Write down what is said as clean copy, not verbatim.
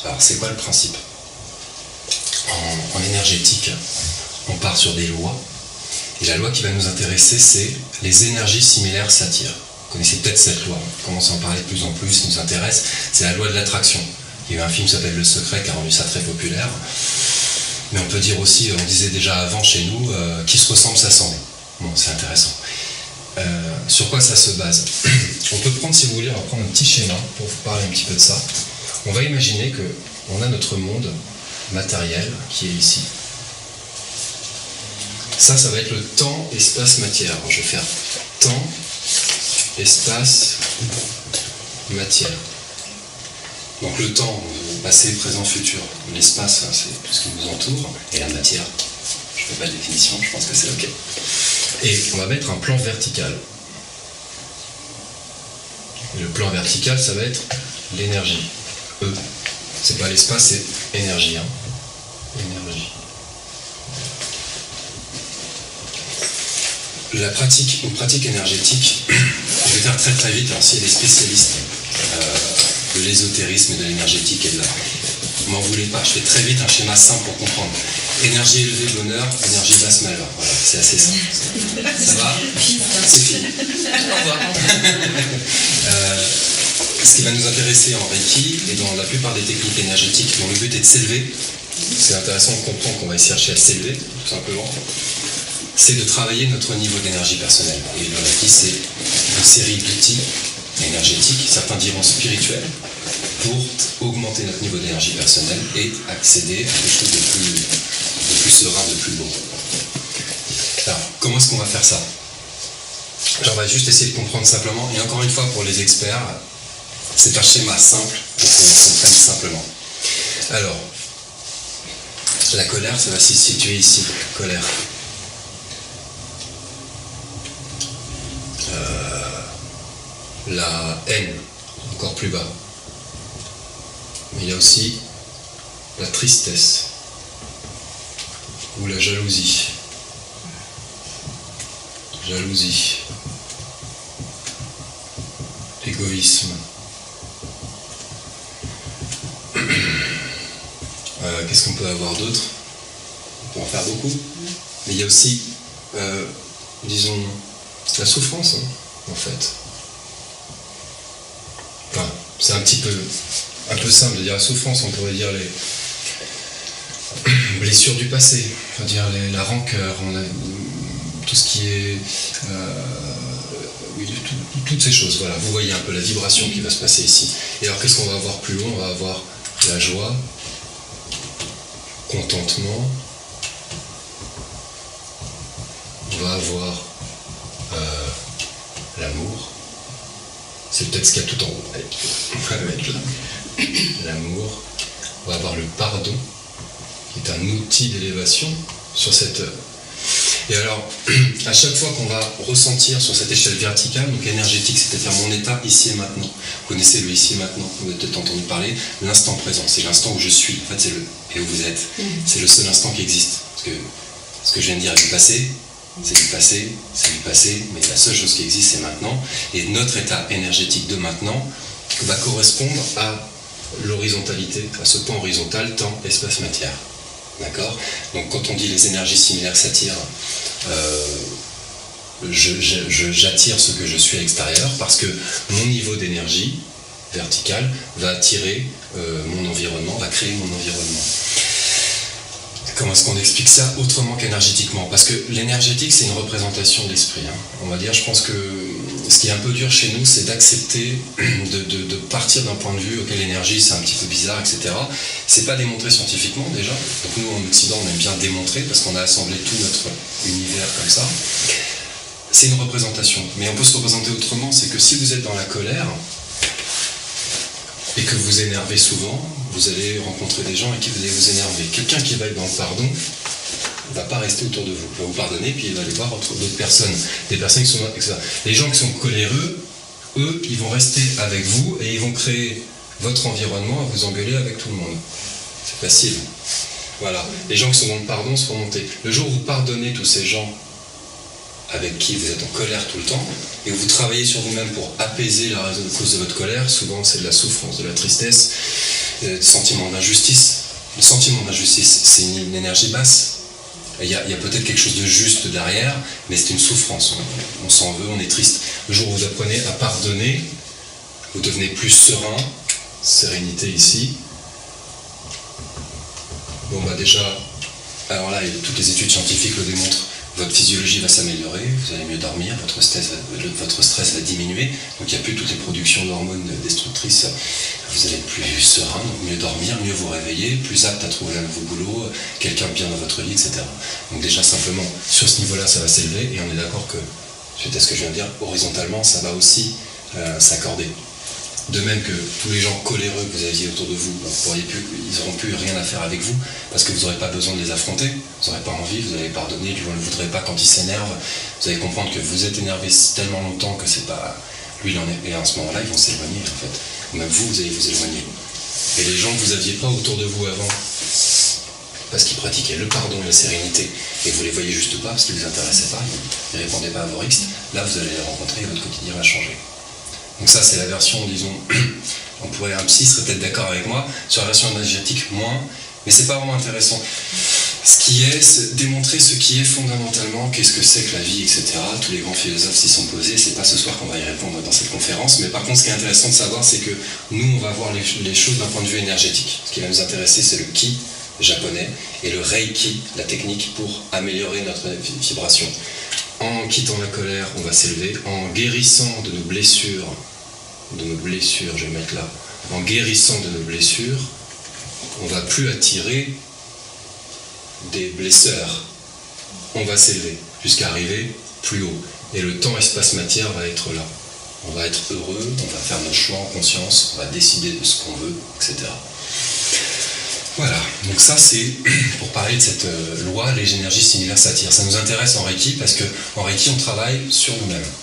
Alors c'est quoi le principe ? En énergétique, on part sur des lois. Et la loi qui va nous intéresser, c'est les énergies similaires s'attirent. Vous connaissez peut-être cette loi, on commence à en parler de plus en plus, ça nous intéresse. C'est la loi de l'attraction. Il y a eu un film qui s'appelle Le Secret qui a rendu ça très populaire. Mais on peut dire aussi, on disait déjà avant chez nous, qui se ressemble s'assemble. Bon, c'est intéressant. Sur quoi ça se base ? On peut prendre, si vous voulez, on va prendre un petit schéma pour vous parler un petit peu de ça. On va imaginer qu'on a notre monde matériel qui est ici. Ça va être le temps, espace, matière. Alors, je vais faire temps, espace, matière. Donc le temps, passé, présent, futur. L'espace, c'est tout ce qui nous entoure. Et la matière, je ne fais pas de définition, je pense que c'est OK. Et on va mettre un plan vertical. Et le plan vertical, ça va être l'énergie. E. C'est pas l'espace, c'est énergie. Énergie. Une pratique énergétique, je vais faire très très vite, alors s'il y a des spécialistes de l'ésotérisme et de l'énergétique et de la... M'en voulez pas, je fais très vite un schéma simple pour comprendre. Énergie élevée, bonheur, énergie basse, malheur. Voilà, c'est assez simple. Ça va ? C'est fini. Au revoir. Ce qui va nous intéresser en Reiki et dans la plupart des techniques énergétiques dont le but est de s'élever, c'est intéressant de comprendre qu'on va chercher à s'élever, tout simplement, c'est de travailler notre niveau d'énergie personnelle. Et le Reiki, c'est une série d'outils énergétiques, certains diront spirituels, pour augmenter notre niveau d'énergie personnelle et accéder à quelque chose de plus serein, de plus beau. Alors, comment est-ce qu'on va faire ça ? Alors, on va juste essayer de comprendre simplement, et encore une fois pour les experts, c'est un schéma simple pour qu'on comprenne simplement. Alors, la colère, ça va se situer ici, colère. La haine, encore plus bas. Mais il y a aussi la tristesse ou la jalousie. Jalousie. Égoïsme. Qu'est-ce qu'on peut avoir d'autre ? On peut en faire beaucoup. Mais il y a aussi, disons, la souffrance, en fait. Enfin, c'est un peu simple de dire la souffrance, on pourrait dire les blessures du passé, on peut dire la rancœur, tout ce qui est... oui, toutes ces choses, voilà. Vous voyez un peu la vibration qui va se passer ici. Et alors, qu'est-ce qu'on va avoir plus loin ? On va avoir la joie, contentement, on va avoir l'amour. C'est peut-être ce qu'il y a tout en haut. Allez, on va mettre là. L'amour. On va avoir le pardon, qui est un outil d'élévation sur cette... Et alors, à chaque fois qu'on va ressentir sur cette échelle verticale, donc énergétique, c'est-à-dire mon état ici et maintenant. Vous connaissez le ici et maintenant, vous avez peut-être entendu parler, l'instant présent, c'est l'instant où je suis, en fait c'est et où vous êtes. C'est le seul instant qui existe. Parce que ce que je viens de dire est du passé, c'est du passé, mais la seule chose qui existe c'est maintenant. Et notre état énergétique de maintenant va correspondre à l'horizontalité, à ce point horizontal, temps, espace, matière. D'accord ? Donc quand on dit les énergies similaires s'attirent, j'attire ce que je suis à l'extérieur parce que mon niveau d'énergie verticale va attirer mon environnement, va créer mon environnement. Comment est-ce qu'on explique ça autrement qu'énergétiquement ? Parce que l'énergétique, c'est une représentation de l'esprit. On va dire, je pense que ce qui est un peu dur chez nous, c'est d'accepter de partir d'un point de vue auquel l'énergie, c'est un petit peu bizarre, etc. C'est pas démontré scientifiquement, déjà. Donc nous, en Occident, on aime bien démontrer, parce qu'on a assemblé tout notre univers comme ça. C'est une représentation. Mais on peut se représenter autrement, c'est que si vous êtes dans la colère, et que vous énervez souvent, vous allez rencontrer des gens et qui allez vous énerver. Quelqu'un qui va être dans le pardon ne va pas rester autour de vous. Il va vous pardonner, puis il va aller voir d'autres personnes. Des personnes qui sont... Les gens qui sont coléreux, eux, ils vont rester avec vous et ils vont créer votre environnement à vous engueuler avec tout le monde. C'est facile. Voilà. Les gens qui sont dans le pardon se font monter. Le jour où vous pardonnez tous ces gens avec qui vous êtes en colère tout le temps, et vous travaillez sur vous-même pour apaiser la cause de votre colère. Souvent c'est de la souffrance, de la tristesse, du sentiment d'injustice. Le sentiment d'injustice, c'est une énergie basse. Il y a peut-être quelque chose de juste derrière, mais c'est une souffrance. On s'en veut, on est triste. Le jour où vous apprenez à pardonner, vous devenez plus serein, sérénité ici. Bon bah déjà, alors là, toutes les études scientifiques le démontrent, votre physiologie va s'améliorer, vous allez mieux dormir, votre stress va diminuer, donc il n'y a plus toutes les productions d'hormones destructrices, vous allez être plus serein, donc mieux dormir, mieux vous réveiller, plus apte à trouver un nouveau boulot, quelqu'un de bien dans votre vie, etc. Donc déjà simplement, sur ce niveau-là, ça va s'élever, et on est d'accord que, suite à ce que je viens de dire, horizontalement, ça va aussi s'accorder. De même que tous les gens coléreux que vous aviez autour de vous, ils n'auront plus rien à faire avec vous, parce que vous n'aurez pas besoin de les affronter, vous n'aurez pas envie, vous allez pardonner, lui on ne le voudrait pas quand il s'énerve, vous allez comprendre que vous êtes énervé tellement longtemps que c'est pas... Lui il en est, et à ce moment-là ils vont s'éloigner en fait. Ou même vous allez vous éloigner. Et les gens que vous n'aviez pas autour de vous avant, parce qu'ils pratiquaient le pardon et la sérénité, et vous les voyez juste pas, parce qu'ils ne vous intéressaient pas, ils ne répondaient pas à vos risques, là vous allez les rencontrer et votre quotidien va changer. Donc ça c'est la version, disons, un psy serait peut-être d'accord avec moi, sur la version énergétique moins, mais c'est pas vraiment intéressant. Ce qui est, c'est démontrer ce qui est fondamentalement, qu'est-ce que c'est que la vie, etc. Tous les grands philosophes s'y sont posés, c'est pas ce soir qu'on va y répondre dans cette conférence, mais par contre ce qui est intéressant de savoir, c'est que nous on va voir les choses d'un point de vue énergétique. Ce qui va nous intéresser, c'est le ki japonais et le reiki, la technique pour améliorer notre vibration. En quittant la colère, on va s'élever. En guérissant de nos blessures, je vais mettre là, en guérissant de nos blessures, on ne va plus attirer des blesseurs. On va s'élever jusqu'à arriver plus haut. Et le temps, espace, matière va être là. On va être heureux, on va faire nos choix en conscience, on va décider de ce qu'on veut, etc. Voilà, donc ça c'est pour parler de cette loi, les énergies similaires s'attirent. Ça nous intéresse en Reiki parce qu'en Reiki on travaille sur nous-mêmes.